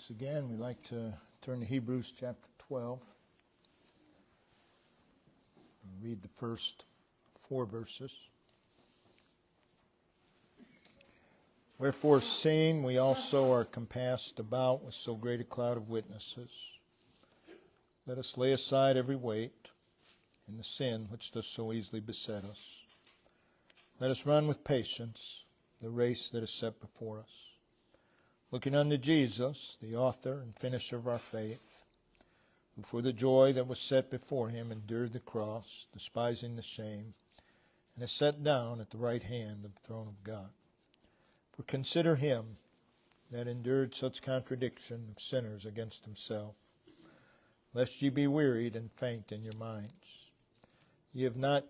Once again, we'd like to turn to Hebrews chapter 12 and read the first 4 verses. Wherefore, seeing we also are compassed about with so great a cloud of witnesses, let us lay aside every weight and the sin which does so easily beset us. Let us run with patience the race that is set before us, looking unto Jesus, the author and finisher of our faith, who for the joy that was set before him endured the cross, despising the shame, and is set down at the right hand of the throne of God. For consider him that endured such contradiction of sinners against himself, lest ye be wearied and faint in your minds. Ye have not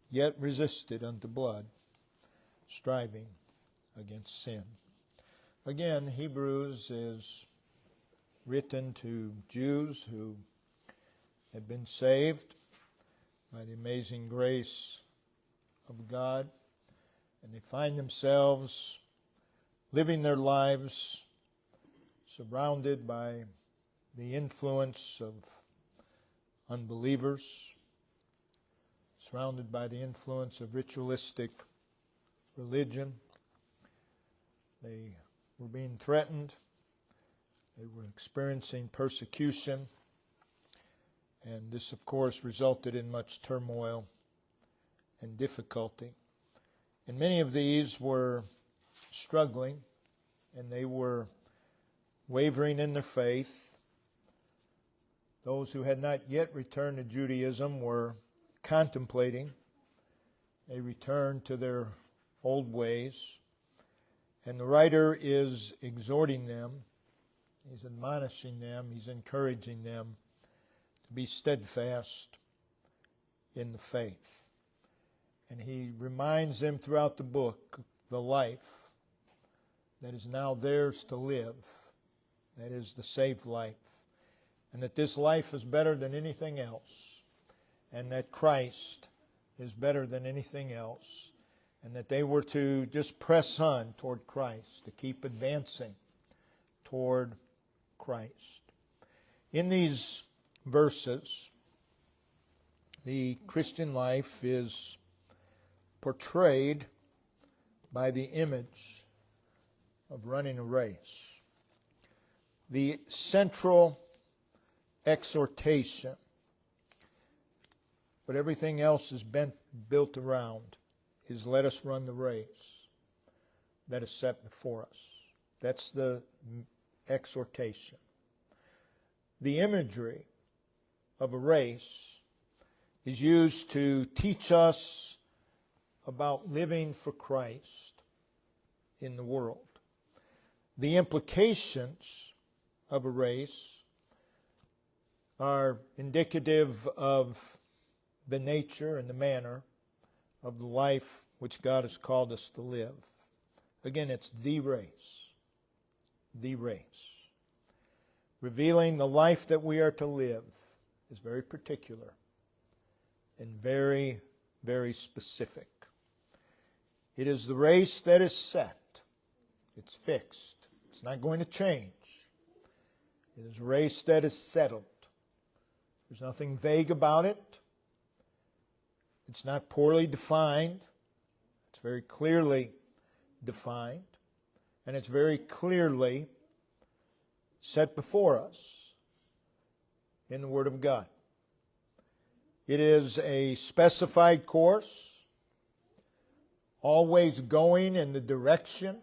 yet resisted unto blood, striving against sin. Again, Hebrews is written to Jews who have been saved by the amazing grace of God, and they find themselves living their lives surrounded by the influence of unbelievers, surrounded by the influence of ritualistic religion. They were being threatened. They were experiencing persecution. And this, of course, resulted in much turmoil and difficulty. And many of these were struggling, and they were wavering in their faith. Those who had not yet returned to Judaism were contemplating a return to their old ways. And the writer is exhorting them, he's admonishing them, he's encouraging them to be steadfast in the faith. And he reminds them throughout the book of the life that is now theirs to live, that is the saved life, and that this life is better than anything else, and that Christ is better than anything else, and that they were to just press on toward Christ, to keep advancing toward Christ. In these verses, the Christian life is portrayed by the image of running a race. The central exhortation, but everything else is built around, is let us run the race that is set before us. That's the exhortation. The imagery of a race is used to teach us about living for Christ in the world. The implications of a race are indicative of the nature and the manner of the life which God has called us to live. Again, it's the race. The race. Revealing the life that we are to live is very particular and very, very specific. It is the race that is set. It's fixed. It's not going to change. It is a race that is settled. There's nothing vague about it. It's not poorly defined. It's very clearly defined. And it's very clearly set before us in the Word of God. It is a specified course, always going in the direction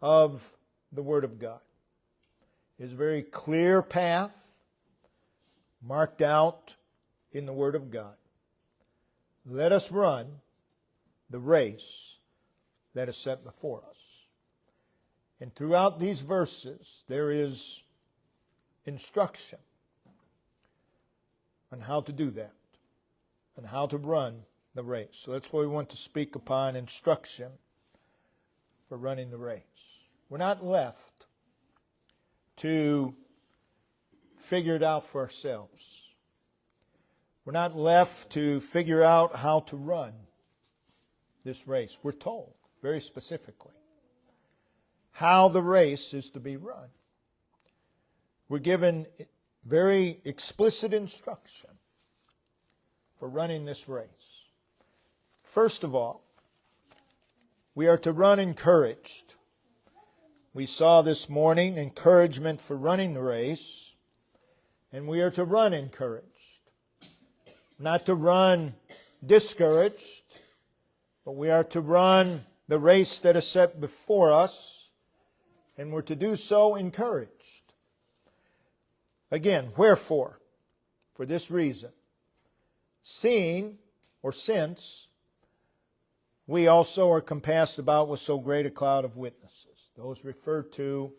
of the Word of God. It is a very clear path marked out in the Word of God. Let us run the race that is set before us. And throughout these verses, there is instruction on how to do that, and how to run the race. So that's why we want to speak upon instruction for running the race. We're not left to figure it out for ourselves. We're not left to figure out how to run this race. We're told very specifically how the race is to be run. we're given very explicit instruction for running this race. First of all, we are to run encouraged. We saw this morning encouragement for running the race, and we are to run encouraged. Not to run discouraged, but we are to run the race that is set before us, and we're to do so encouraged. Again, wherefore? For this reason. Seeing, or since, we also are compassed about with so great a cloud of witnesses. Those referred to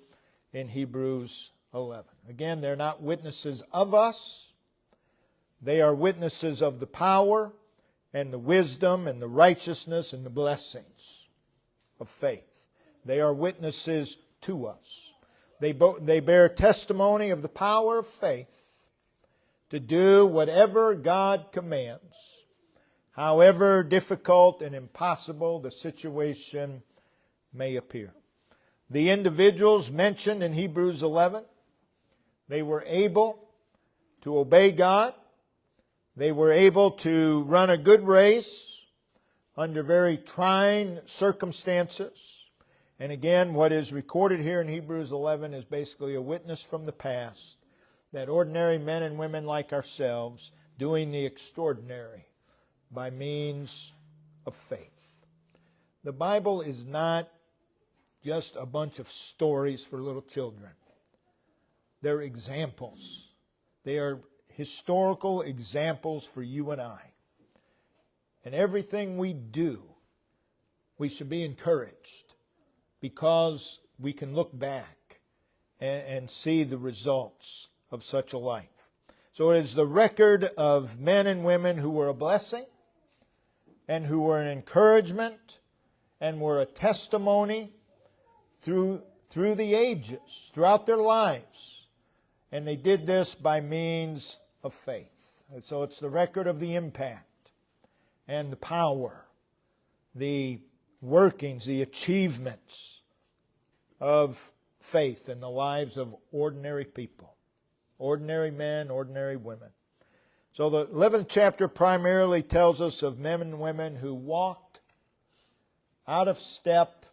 in Hebrews 11. Again, they're not witnesses of us. They are witnesses of the power and the wisdom and the righteousness and the blessings of faith. They are witnesses to us. They bear testimony of the power of faith to do whatever God commands, however difficult and impossible the situation may appear. The individuals mentioned in Hebrews 11, they were able to obey God. They were able to run a good race under very trying circumstances. And again, what is recorded here in Hebrews 11 is basically a witness from the past that ordinary men and women like ourselves doing the extraordinary by means of faith. The Bible is not just a bunch of stories for little children. They're examples. They are historical examples for you and I. And everything we do, we should be encouraged because we can look back and see the results of such a life. So it is the record of men and women who were a blessing and who were an encouragement and were a testimony through the ages, throughout their lives. And they did this by means of faith. And so it's the record of the impact and the power, the workings, the achievements of faith in the lives of ordinary people, ordinary men, ordinary women. So the 11th chapter primarily tells us of men and women who walked out of step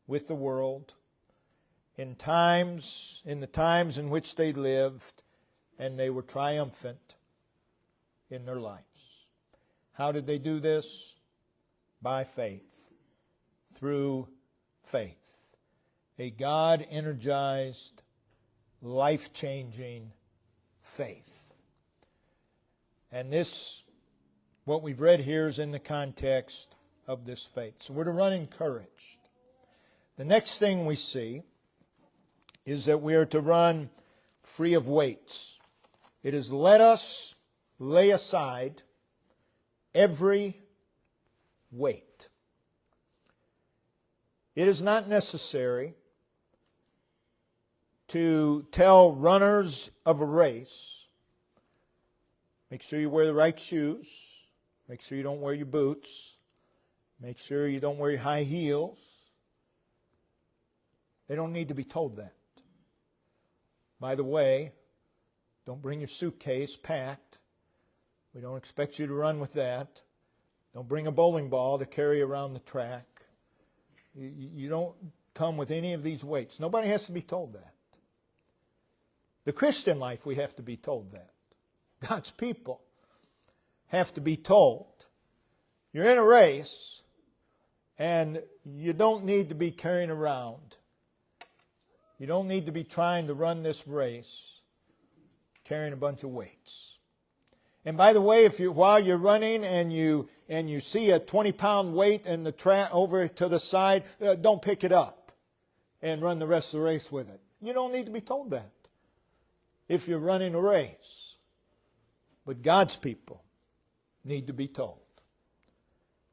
with the world in the times in which they lived, and they were triumphant in their lives. How did they do this? By faith. Through faith. A God-energized, life-changing faith. And this, what we've read here, is in the context of this faith. So we're to run encouraged. The next thing we see is that we are to run free of weights. It is, let us lay aside every weight. It is not necessary to tell runners of a race, make sure you wear the right shoes, make sure you don't wear your boots, make sure you don't wear your high heels. They don't need to be told that. By the way, don't bring your suitcase packed. We don't expect you to run with that. Don't bring a bowling ball to carry around the track. You don't come with any of these weights. Nobody has to be told that. The Christian life, we have to be told that. God's people have to be told. You're in a race, and you don't need to be carrying around. You don't need to be trying to run this race carrying a bunch of weights. And by the way, while you're running and you see a 20-pound weight in the track over to the side, don't pick it up and run the rest of the race with it. You don't need to be told that if you're running a race. But God's people need to be told,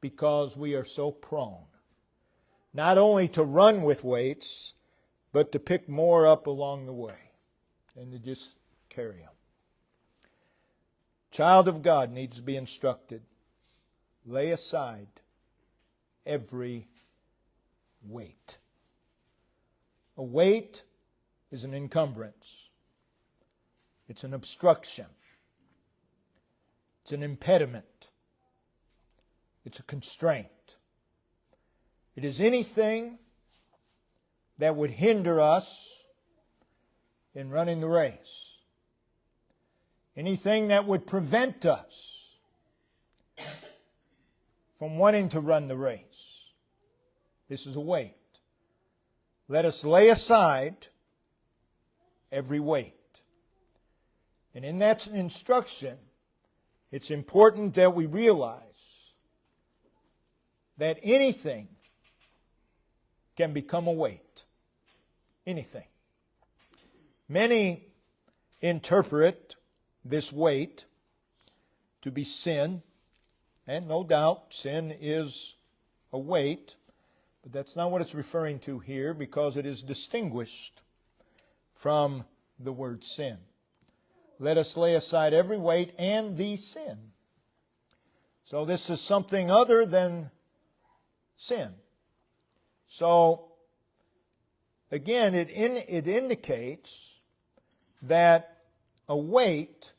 because we are so prone not only to run with weights, but to pick more up along the way and to just carry them. Child of God needs to be instructed. Lay aside every weight. A weight is an encumbrance. It's an obstruction. It's an impediment. It's a constraint. It is anything that would hinder us in running the race. Anything that would prevent us from wanting to run the race. This is a weight. Let us lay aside every weight. And in that instruction, it's important that we realize that anything can become a weight. Anything. Many interpret this weight to be sin, and no doubt sin is a weight, but that's not what it's referring to here because it is distinguished from the word sin. Let us lay aside every weight and the sin. So this is something other than sin. So, again, it indicates that a weight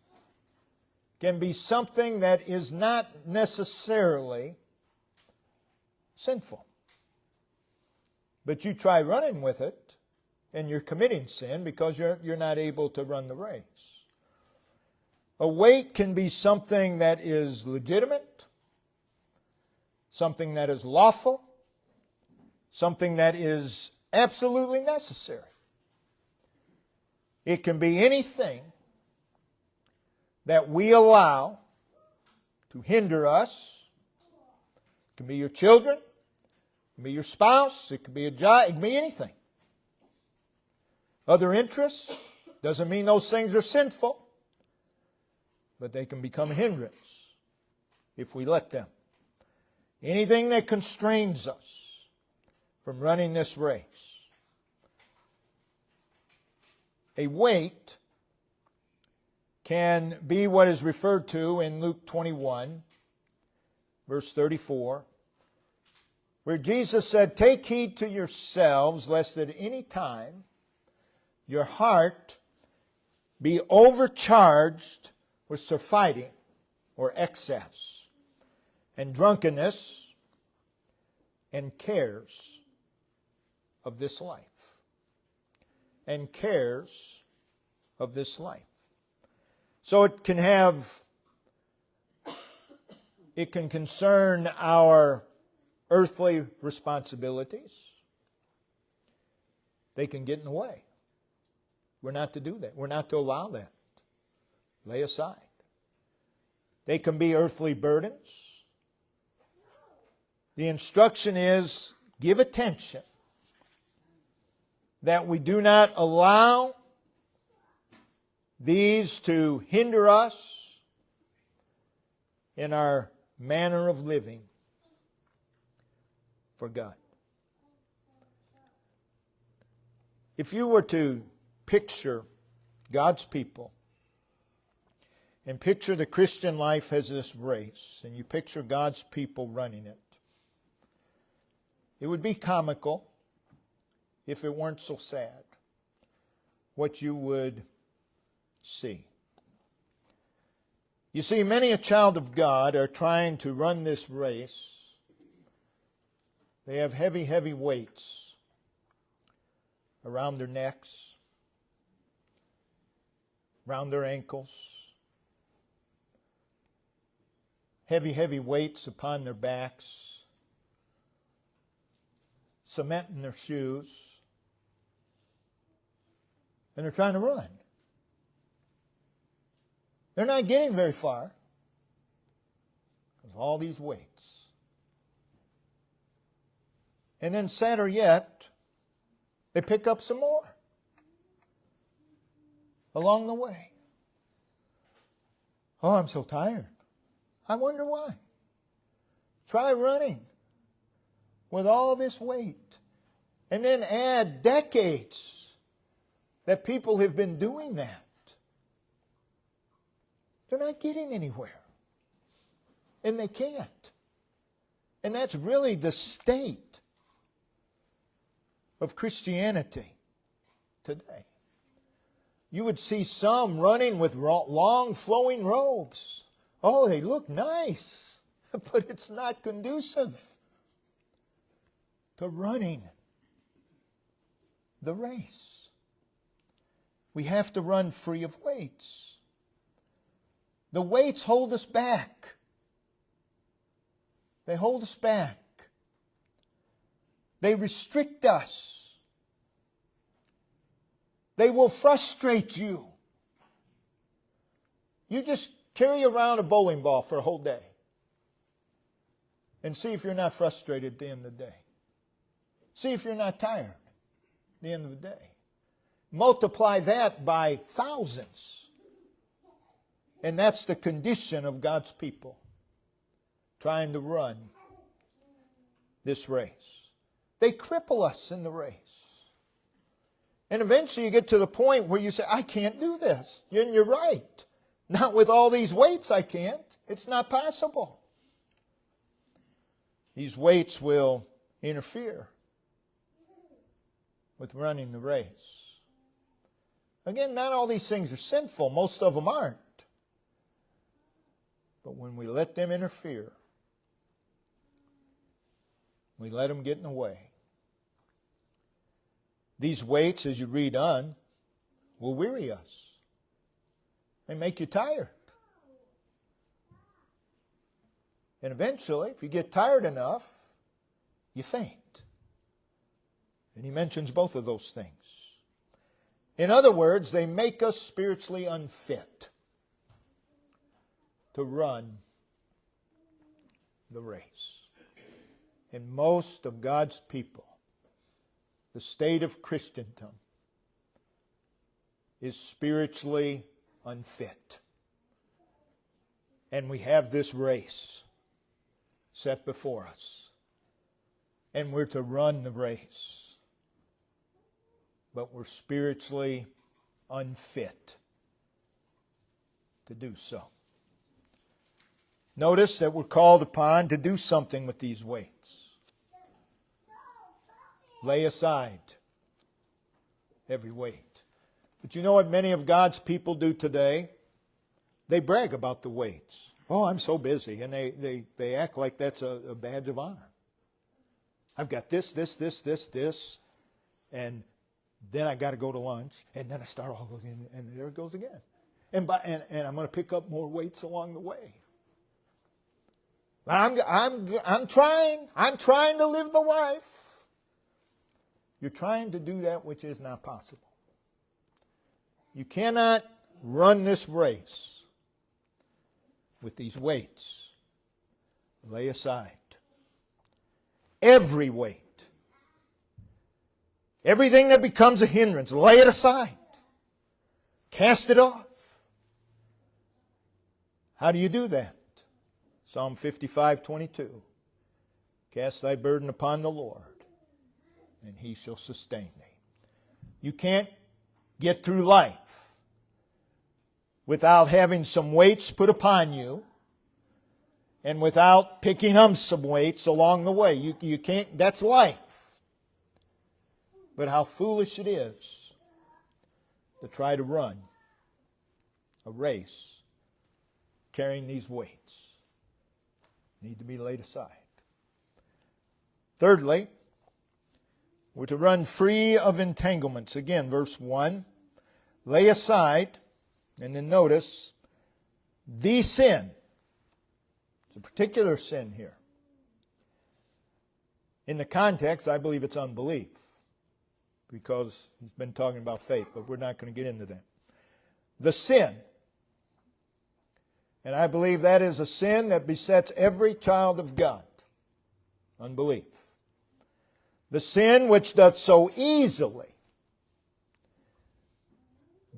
can be something that is not necessarily sinful. But you try running with it, and you're committing sin because you're not able to run the race. A weight can be something that is legitimate, something that is lawful, something that is absolutely necessary. It can be anything that we allow to hinder us. It can be your children, it can be your spouse, it can be a job, it can be anything. Other interests, doesn't mean those things are sinful, but they can become a hindrance if we let them. Anything that constrains us from running this race. A weight can be what is referred to in Luke 21, verse 34, where Jesus said, "Take heed to yourselves, lest at any time your heart be overcharged with surfeiting or excess, and drunkenness, and cares of this life." And cares of this life. So it can concern our earthly responsibilities. They can get in the way. We're not to do that. We're not to allow that. Lay aside. They can be earthly burdens. The instruction is, give attention that we do not allow these to hinder us in our manner of living for God. If you were to picture God's people and picture the Christian life as this race, and you picture God's people running it, it would be comical if it weren't so sad what you would see. You see, many a child of God are trying to run this race. They have heavy, heavy weights around their necks, around their ankles, heavy, heavy weights upon their backs, cement in their shoes, and they're trying to run. They're not getting very far because of all these weights. And then sadder yet, they pick up some more along the way. Oh, I'm so tired. I wonder why. Try running with all this weight. And then add decades that people have been doing that. They're not getting anywhere. And they can't. And that's really the state of Christianity today. You would see some running with long flowing robes. Oh, they look nice, but it's not conducive to running the race. We have to run free of weights. The weights hold us back. They hold us back. They restrict us. They will frustrate you. You just carry around a bowling ball for a whole day and see if you're not frustrated at the end of the day. See if you're not tired at the end of the day. Multiply that by thousands. And that's the condition of God's people trying to run this race. They cripple us in the race. And eventually you get to the point where you say, I can't do this. And you're right. Not with all these weights I can't. It's not possible. These weights will interfere with running the race. Again, not all these things are sinful. Most of them aren't. But when we let them interfere, we let them get in the way. These weights, as you read on, will weary us. They make you tired. And eventually, if you get tired enough, you faint. And he mentions both of those things. In other words, they make us spiritually unfit to run the race. And most of God's people, the state of Christendom, is spiritually unfit. And we have this race set before us. And we're to run the race. But we're spiritually unfit to do so. Notice that we're called upon to do something with these weights. Lay aside every weight. But you know what many of God's people do today? They brag about the weights. Oh, I'm so busy. And they act like that's a badge of honor. I've got this. And then I got to go to lunch. And then I start all again. And there it goes again. And I'm going to pick up more weights along the way. I'm trying to live the life. You're trying to do that which is not possible. You cannot run this race with these weights. Lay aside every weight. Everything that becomes a hindrance, lay it aside. Cast it off. How do you do that? Psalm 55:22. Cast thy burden upon the Lord, and He shall sustain thee. You can't get through life without having some weights put upon you and without picking up some weights along the way. You can't, that's life. But how foolish it is to try to run a race carrying these weights. Need to be laid aside. Thirdly, we're to run free of entanglements. Again, verse 1. Lay aside, and then notice, the sin. It's a particular sin here. In the context, I believe it's unbelief, because he's been talking about faith, but we're not going to get into that. The sin. And I believe that is a sin that besets every child of God. Unbelief. The sin which doth so easily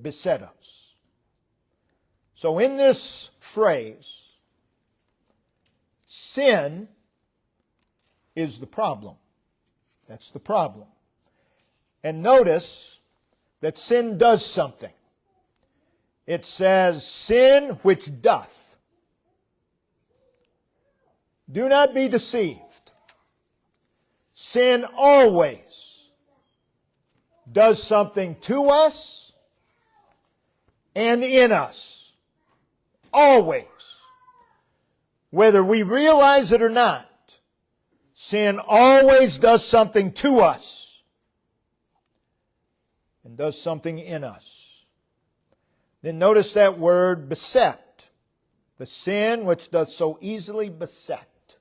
beset us. So in this phrase, sin is the problem. That's the problem. And notice that sin does something. It says, sin which doth. Do not be deceived. Sin always does something to us and in us. Always. Whether we realize it or not, sin always does something to us and does something in us. Then notice that word beset. The sin which does so easily beset.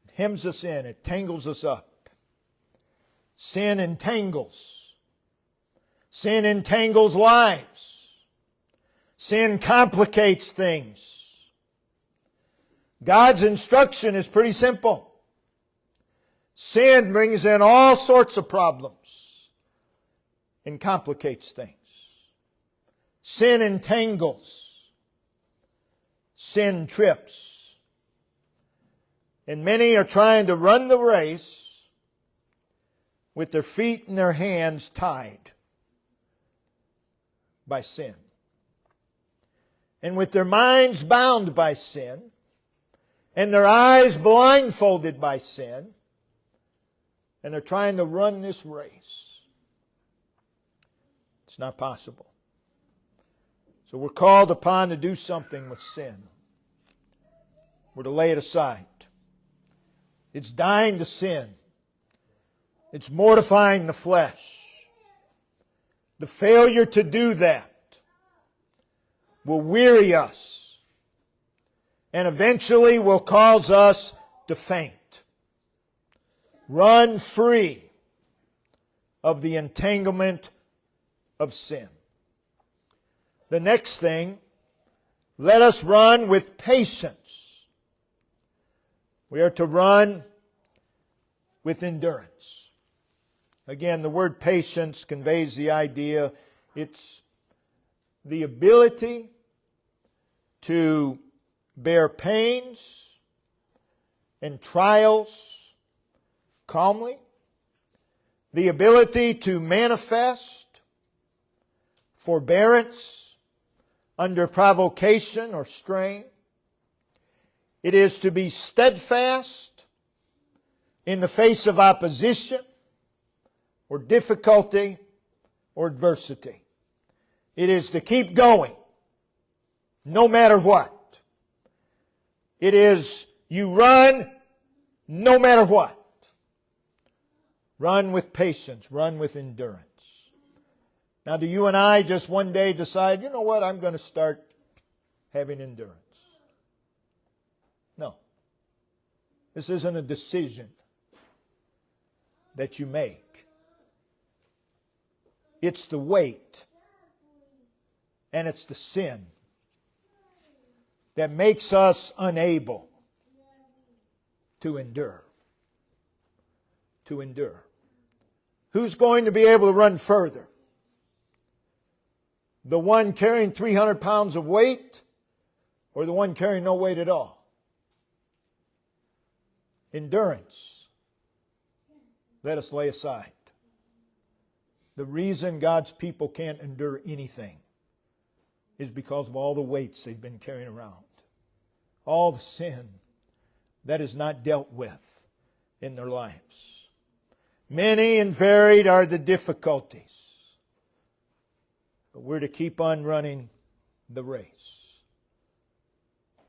It hems us in. It tangles us up. Sin entangles. Sin entangles lives. Sin complicates things. God's instruction is pretty simple. Sin brings in all sorts of problems and complicates things. Sin entangles. Sin trips. And many are trying to run the race with their feet and their hands tied by sin. And with their minds bound by sin, and their eyes blindfolded by sin, and they're trying to run this race. It's not possible. So we're called upon to do something with sin. We're to lay it aside. It's dying to sin. It's mortifying the flesh. The failure to do that will weary us and eventually will cause us to faint. Run free of the entanglement of sin. The next thing, let us run with patience. We are to run with endurance. Again, the word patience conveys the idea, it's the ability to bear pains and trials calmly, the ability to manifest forbearance under provocation or strain. It is to be steadfast in the face of opposition or difficulty or adversity. It is to keep going no matter what. It is you run no matter what. Run with patience. Run with endurance. Now, do you and I just one day decide, you know what, I'm going to start having endurance? No. This isn't a decision that you make. It's the weight and it's the sin that makes us unable to endure. To endure. Who's going to be able to run further? The one carrying 300 pounds of weight or the one carrying no weight at all? Endurance. Let us lay aside. The reason God's people can't endure anything is because of all the weights they've been carrying around. All the sin that is not dealt with in their lives. Many and varied are the difficulties. But we're to keep on running the race.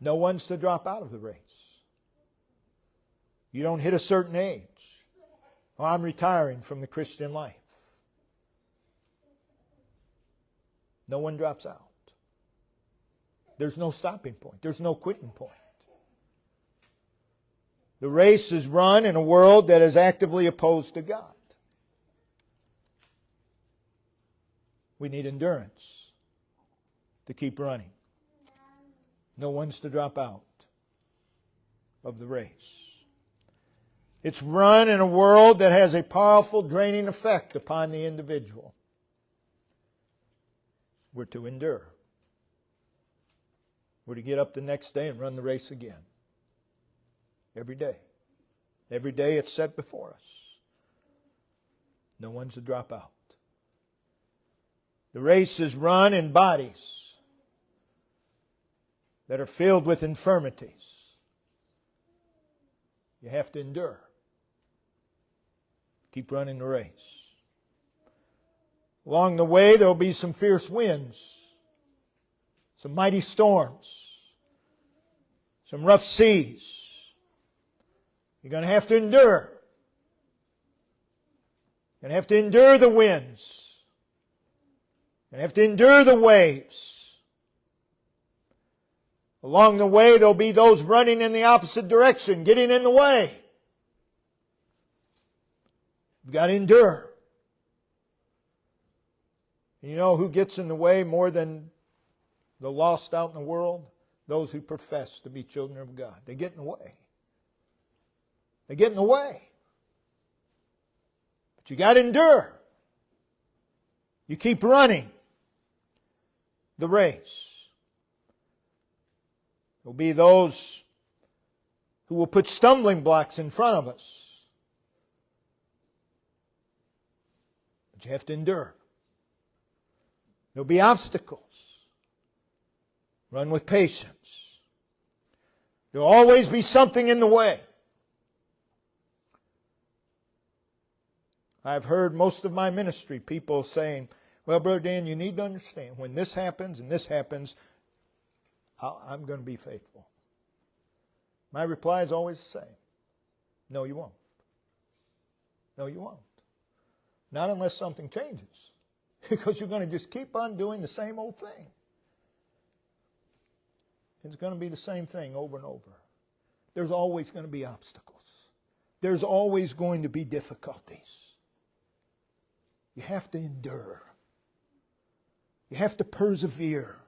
No one's to drop out of the race. You don't hit a certain age. Oh, I'm retiring from the Christian life. No one drops out. There's no stopping point. There's no quitting point. The race is run in a world that is actively opposed to God. We need endurance to keep running. No one's to drop out of the race. It's run in a world that has a powerful draining effect upon the individual. We're to endure. We're to get up the next day and run the race again. Every day. Every day it's set before us. No one's to drop out. The race is run in bodies that are filled with infirmities. You have to endure. Keep running the race. Along the way, there will be some fierce winds, some mighty storms, some rough seas. You're going to have to endure. You're going to have to endure the winds. You're going to have to endure the waves. Along the way, there'll be those running in the opposite direction, getting in the way. You've got to endure. You know who gets in the way more than the lost out in the world? Those who profess to be children of God. They get in the way. They get in the way. But you got to endure. You keep running the race. There'll be those who will put stumbling blocks in front of us. But you have to endure. There'll be obstacles. Run with patience. There'll always be something in the way. I've heard most of my ministry people saying, well, Brother Dan, you need to understand, when this happens and this happens, I'm going to be faithful. My reply is always the same. No, you won't. No, you won't. Not unless something changes. Because you're going to just keep on doing the same old thing. It's going to be the same thing over and over. There's always going to be obstacles. There's always going to be difficulties. You have to endure. You have to persevere.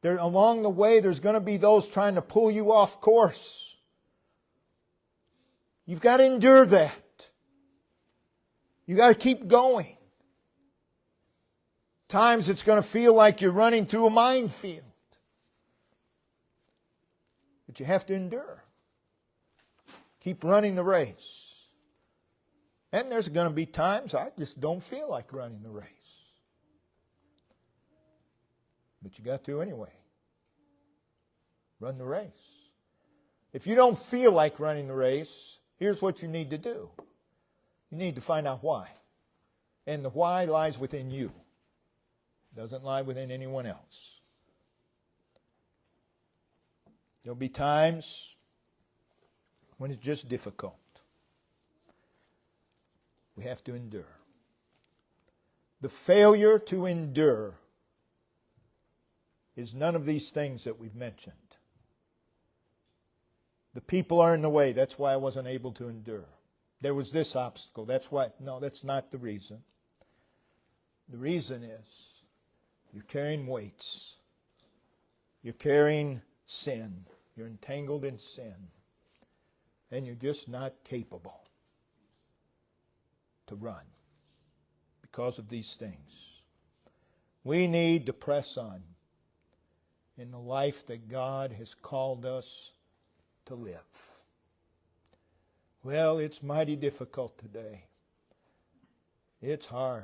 Along the way, there's going to be those trying to pull you off course. You've got to endure that. You've got to keep going. Times it's going to feel like you're running through a minefield. But you have to endure. Keep running the race. And there's going to be times I just don't feel like running the race. But you got to anyway. Run the race. If you don't feel like running the race, here's what you need to do. You need to find out why. And the why lies within you. It doesn't lie within anyone else. There'll be times when it's just difficult. We have to endure. The failure to endure is none of these things that we've mentioned. The people are in the way. That's why I wasn't able to endure. There was this obstacle. That's why. No, that's not the reason. The reason is you're carrying weights. You're carrying sin. You're entangled in sin. And you're just not capable to run because of these things. We need to press on in the life that God has called us to live. Well, it's mighty difficult today. It's hard.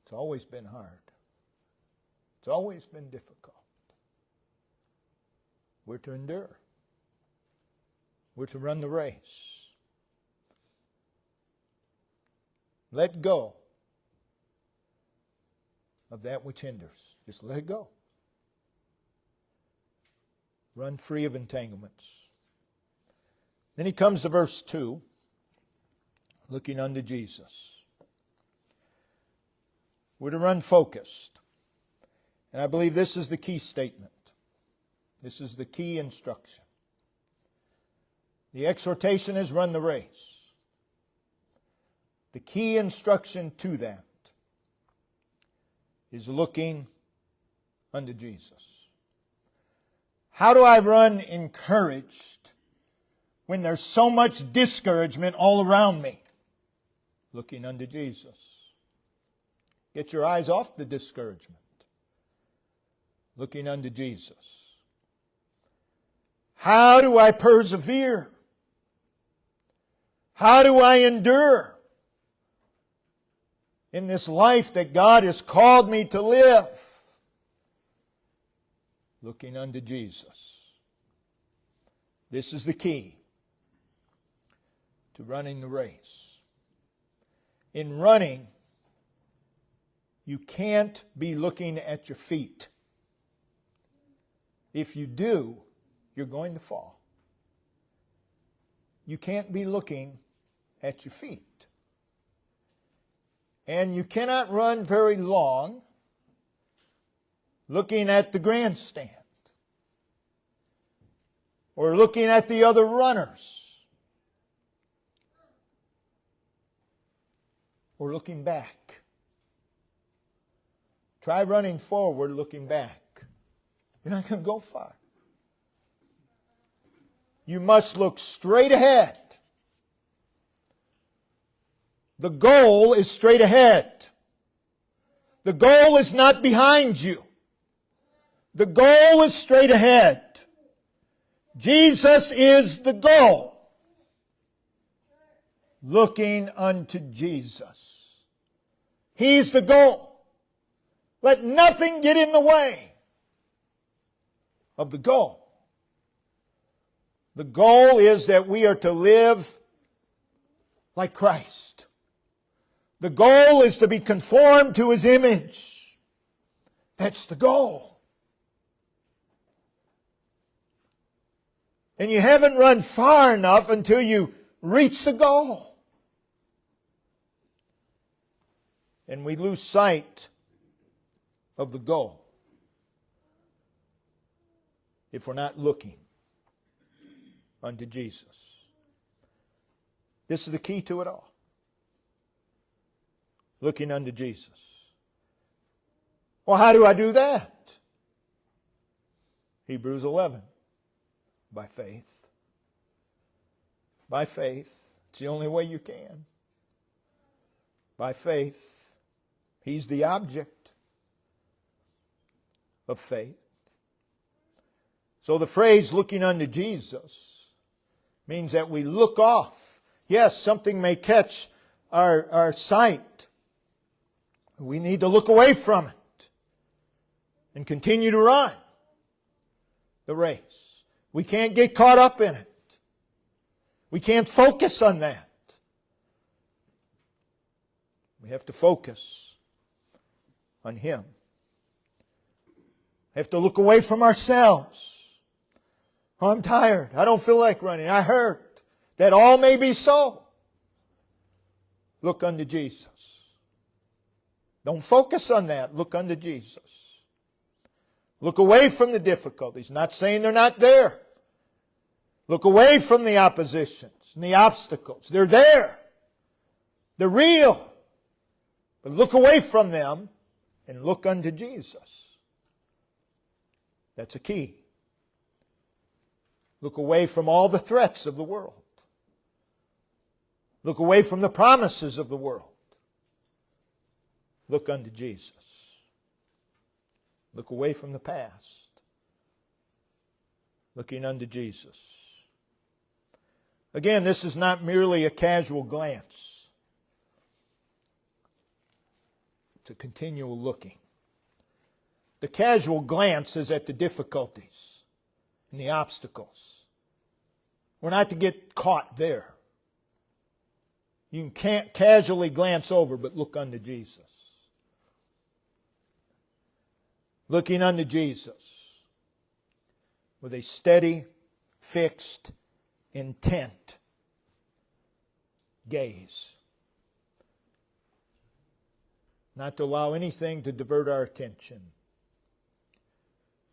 It's always been hard. It's always been difficult. We're to endure. We're to run the race. Let go of that which hinders. Just let it go. Run free of entanglements. Then he comes to verse 2, looking unto Jesus. We're to run focused. And I believe this is the key statement. This is the key instruction. The exhortation is run the race. The key instruction to that is looking unto Jesus. How do I run encouraged when there's so much discouragement all around me? Looking unto Jesus. Get your eyes off the discouragement. Looking unto Jesus. How do I persevere? How do I endure in this life that God has called me to live? Looking unto Jesus. This is the key to running the race. In running, You can't be looking at your feet. If you do, you're going to fall. You can't be looking at your feet. And you cannot run very long looking at the grandstand or looking at the other runners or looking back. Try running forward looking back. You're not going to go far. You must look straight ahead. The goal is straight ahead. The goal is not behind you. The goal is straight ahead. Jesus is the goal. Looking unto Jesus. He's the goal. Let nothing get in the way of the goal. The goal is that we are to live like Christ. The goal is to be conformed to His image. That's the goal. And you haven't run far enough until you reach the goal. And we lose sight of the goal if we're not looking unto Jesus. This is the key to it all. Looking unto Jesus. Well, how do I do that? Hebrews 11. By faith. By faith. It's the only way you can. By faith. He's the object of faith. So the phrase looking unto Jesus means that we look off. Yes, something may catch our sight. We need to look away from it and continue to run the race. We can't get caught up in it. We can't focus on that. We have to focus on Him. We have to look away from ourselves. Oh, I'm tired. I don't feel like running. I hurt. That all may be so. Look unto Jesus. Don't focus on that. Look unto Jesus. Look away from the difficulties. Not saying they're not there. Look away from the oppositions and the obstacles. They're there. They're real. But look away from them and look unto Jesus. That's a key. Look away from all the threats of the world. Look away from the promises of the world. Look unto Jesus. Look away from the past. Looking unto Jesus. Again, this is not merely a casual glance. It's a continual looking. The casual glance is at the difficulties and the obstacles. We're not to get caught there. You can't casually glance over, but look unto Jesus. Looking unto Jesus with a steady, fixed, intent gaze. Not to allow anything to divert our attention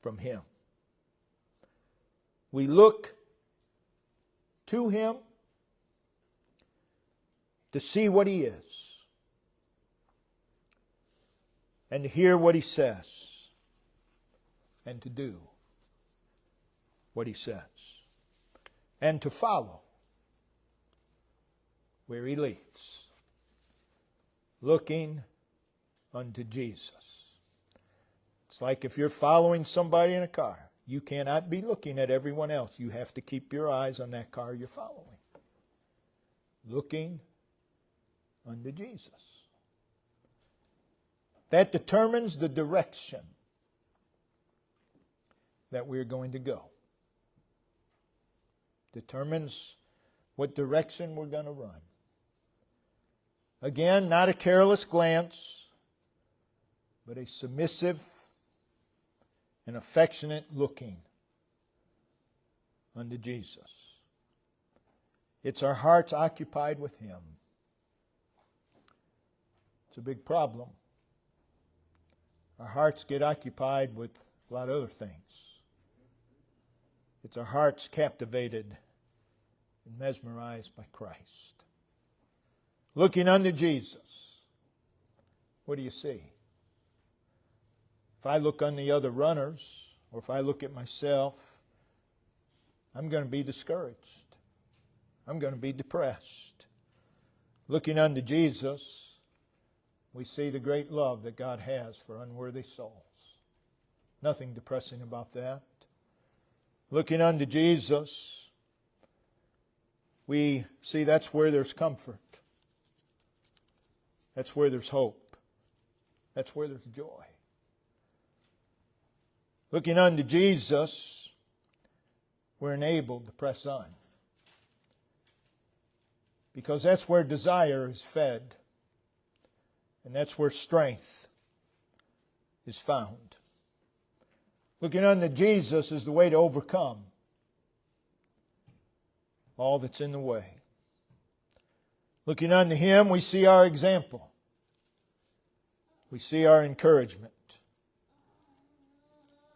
from Him. We look to Him to see what He is and to hear what He says and to do what He says and to follow where He leads. Looking unto Jesus. It's like if you're following somebody in a car. You cannot be looking at everyone else. You have to keep your eyes on that car you're following. Looking unto Jesus. That determines the direction that we're going to go. Determines what direction we're going to run. Again, not a careless glance, but a submissive and affectionate looking unto Jesus. It's our hearts occupied with Him. It's a big problem. Our hearts get occupied with a lot of other things. It's our hearts captivated and mesmerized by Christ. Looking unto Jesus, what do you see? If I look on the other runners, or if I look at myself, I'm going to be discouraged. I'm going to be depressed. Looking unto Jesus, we see the great love that God has for unworthy souls. Nothing depressing about that. Looking unto Jesus, we see that's where there's comfort. That's where there's hope. That's where there's joy. Looking unto Jesus, we're enabled to press on. Because that's where desire is fed. And that's where strength is found. Looking unto Jesus is the way to overcome all that's in the way. Looking unto Him, we see our example. We see our encouragement.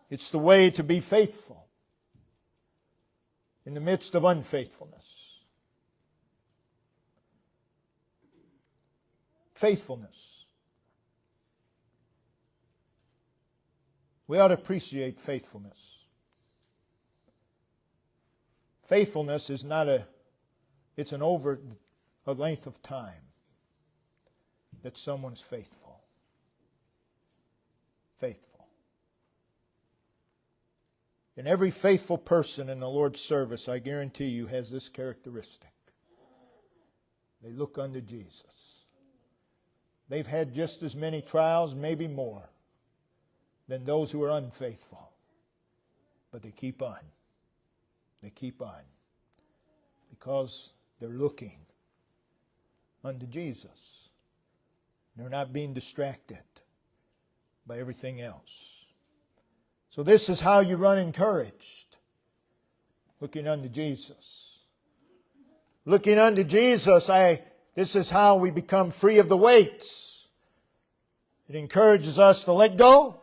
It's the way to be faithful in the midst of unfaithfulness. Faithfulness. We ought to appreciate faithfulness. Faithfulness is not it's an over a length of time that someone's faithful. Faithful. And every faithful person in the Lord's service, I guarantee you, has this characteristic. They look unto Jesus. They've had just as many trials, maybe more, than those who are unfaithful. But they keep on. They keep on. Because they're looking unto Jesus. They're not being distracted by everything else. So this is how you run encouraged. Looking unto Jesus. Looking unto Jesus, this is how we become free of the weights. It encourages us to let go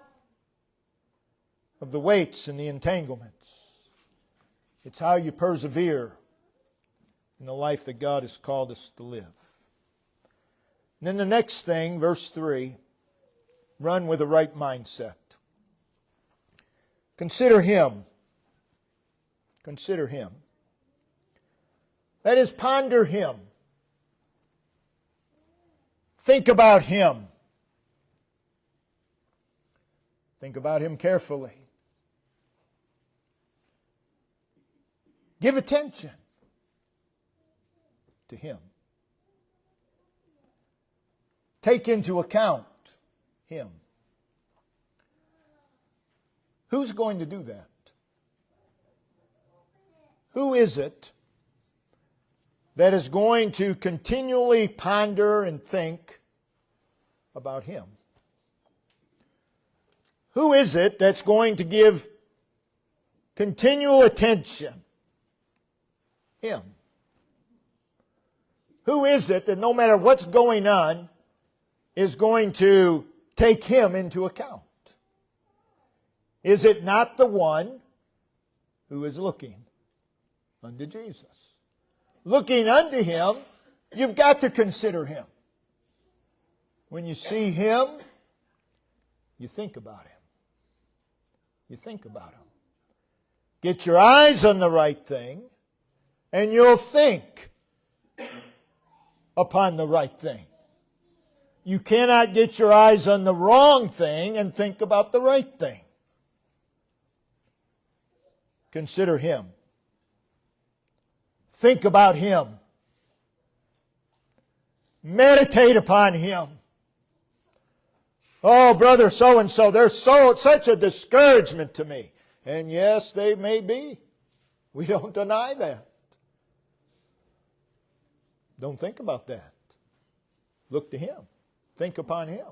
of the weights and the entanglements. It's how you persevere in the life that God has called us to live. And then the next thing, verse 3, run with a right mindset. Consider Him. Consider Him. That is, ponder Him. Think about Him. Think about Him carefully. Give attention to Him. Take into account Him. Who's going to do that? Who is it that is going to continually ponder and think about Him? Who is it that's going to give continual attention? Him. Who is it that no matter what's going on is going to take Him into account? Is it not the one who is looking unto Jesus? Looking unto Him, you've got to consider Him. When you see Him, you think about Him. You think about Him. Get your eyes on the right thing, and you'll think upon the right thing. You cannot get your eyes on the wrong thing and think about the right thing. Consider Him. Think about Him. Meditate upon Him. Oh, brother so-and-so, they're such a discouragement to me. And yes, they may be. We don't deny that. Don't think about that. Look to Him. Think upon Him.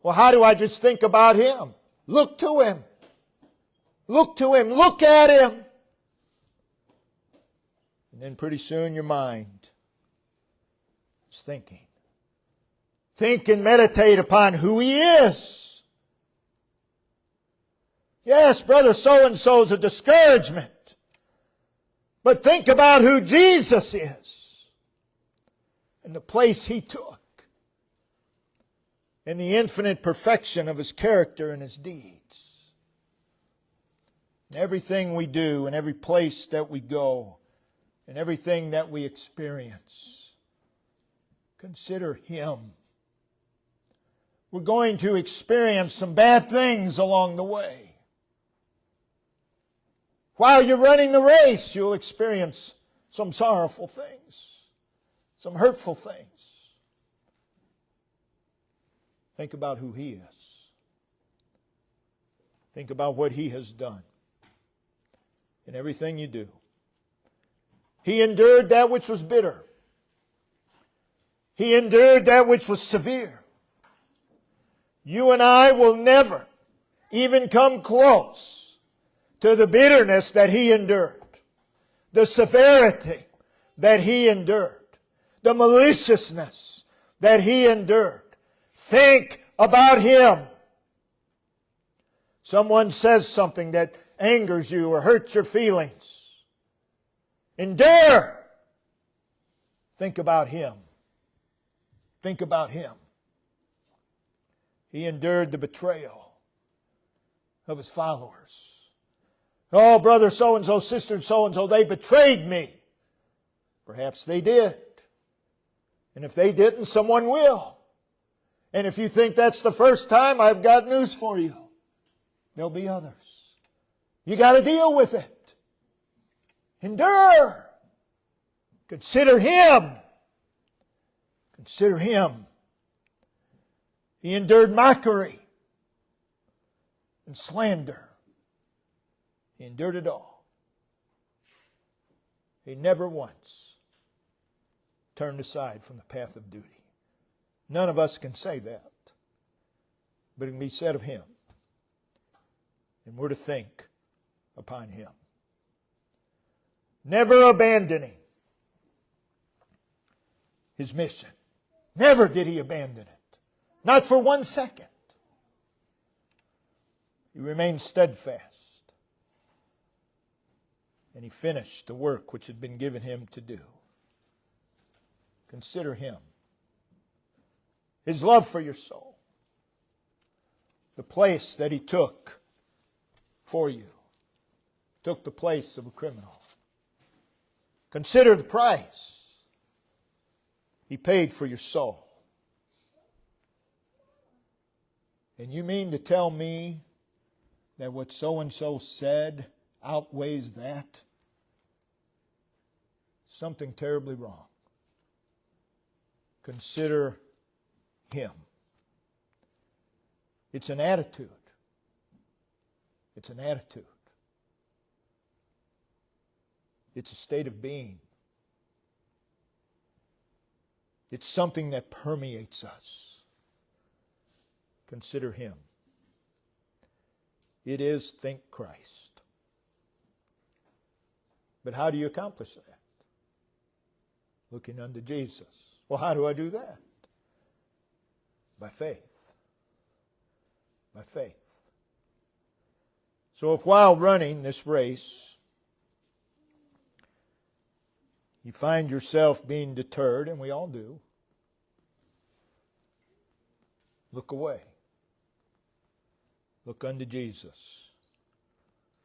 Well, how do I just think about Him? Look to Him. Look to Him. Look at Him. And then pretty soon your mind is thinking. Think and meditate upon who He is. Yes, brother so-and-so is a discouragement. But think about who Jesus is and the place He took and the infinite perfection of His character and His deeds. And everything we do and every place that we go and everything that we experience, consider Him. We're going to experience some bad things along the way. While you're running the race, you'll experience some sorrowful things, some hurtful things. Think about who He is. Think about what He has done in everything you do. He endured that which was bitter. He endured that which was severe. You and I will never even come close to the bitterness that He endured, the severity that He endured, the maliciousness that He endured. Think about Him. Someone says something that angers you or hurts your feelings. Endure. Think about Him. Think about Him. He endured the betrayal of His followers. Oh, brother so-and-so, sister so-and-so, they betrayed me. Perhaps they did. And if they didn't, someone will. And if you think that's the first time, I've got news for you. There'll be others. You got to deal with it. Endure. Consider Him. Consider Him. He endured mockery and slander. He endured it all. He never once turned aside from the path of duty. None of us can say that. But it can be said of Him. And we're to think upon Him. Never abandoning His mission. Never did He abandon it. Not for 1 second. He remained steadfast. And He finished the work which had been given Him to do. Consider Him. His love for your soul. The place that He took for you. Took the place of a criminal. Consider the price He paid for your soul. And you mean to tell me that what so-and-so said outweighs that? Something terribly wrong. Consider Him. It's an attitude. It's an attitude. It's a state of being. It's something that permeates us. Consider Him. It is think Christ. But how do you accomplish that? Looking unto Jesus. Well, how do I do that? By faith. By faith. So if while running this race, you find yourself being deterred, and we all do, look away. Look unto Jesus.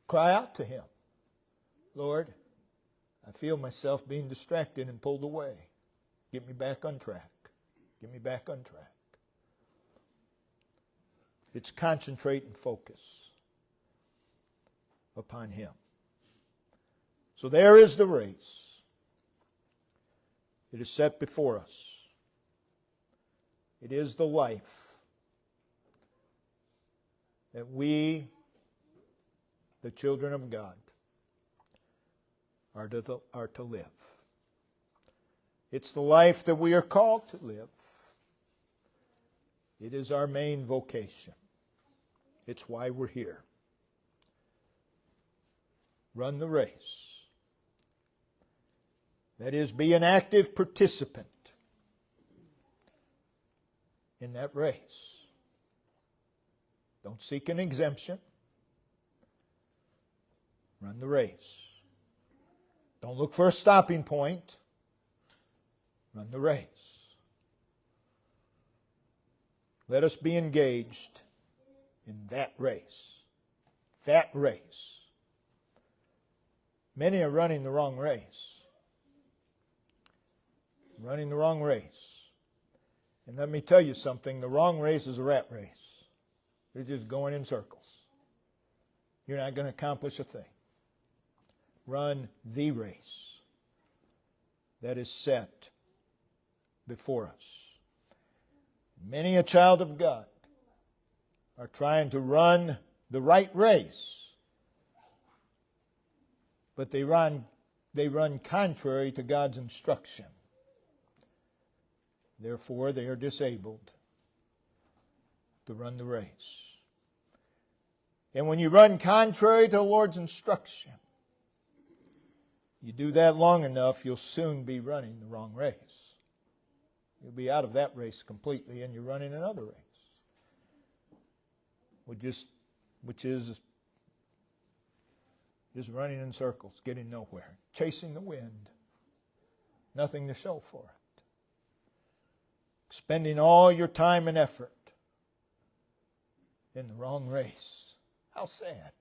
Cry out to Him. Lord, I feel myself being distracted and pulled away. Get me back on track. Get me back on track. It's concentrate and focus upon Him. So there is the race. It is set before us. It is the life that we, the children of God, are to live. It's the life that we are called to live. It is our main vocation. It's why we're here. Run the race. That is, be an active participant in that race. Don't seek an exemption. Run the race. Don't look for a stopping point. Run the race. Let us be engaged in that race. That race. Many are running the wrong race. Running the wrong race. And let me tell you something, the wrong race is a rat race. You're just going in circles. You're not going to accomplish a thing. Run the race that is set before us. Many a child of God are trying to run the right race, but they run contrary to God's instruction. Therefore, they are disabled to run the race. And when you run contrary to the Lord's instruction, you do that long enough, you'll soon be running the wrong race. You'll be out of that race completely, and you're running another race, which is just running in circles, getting nowhere, chasing the wind, nothing to show for it, spending all your time and effort in the wrong race. How sad.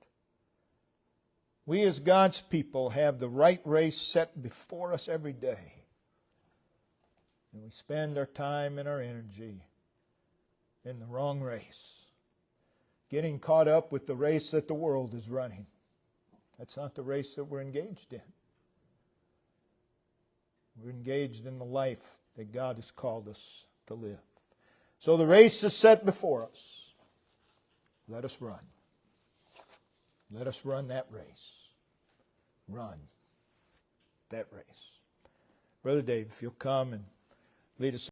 We as God's people have the right race set before us every day. And we spend our time and our energy in the wrong race, getting caught up with the race that the world is running. That's not the race that we're engaged in. We're engaged in the life that God has called us to live. So the race is set before us. Let us run. Let us run that race. Run that race. Brother Dave, if you'll come and lead us.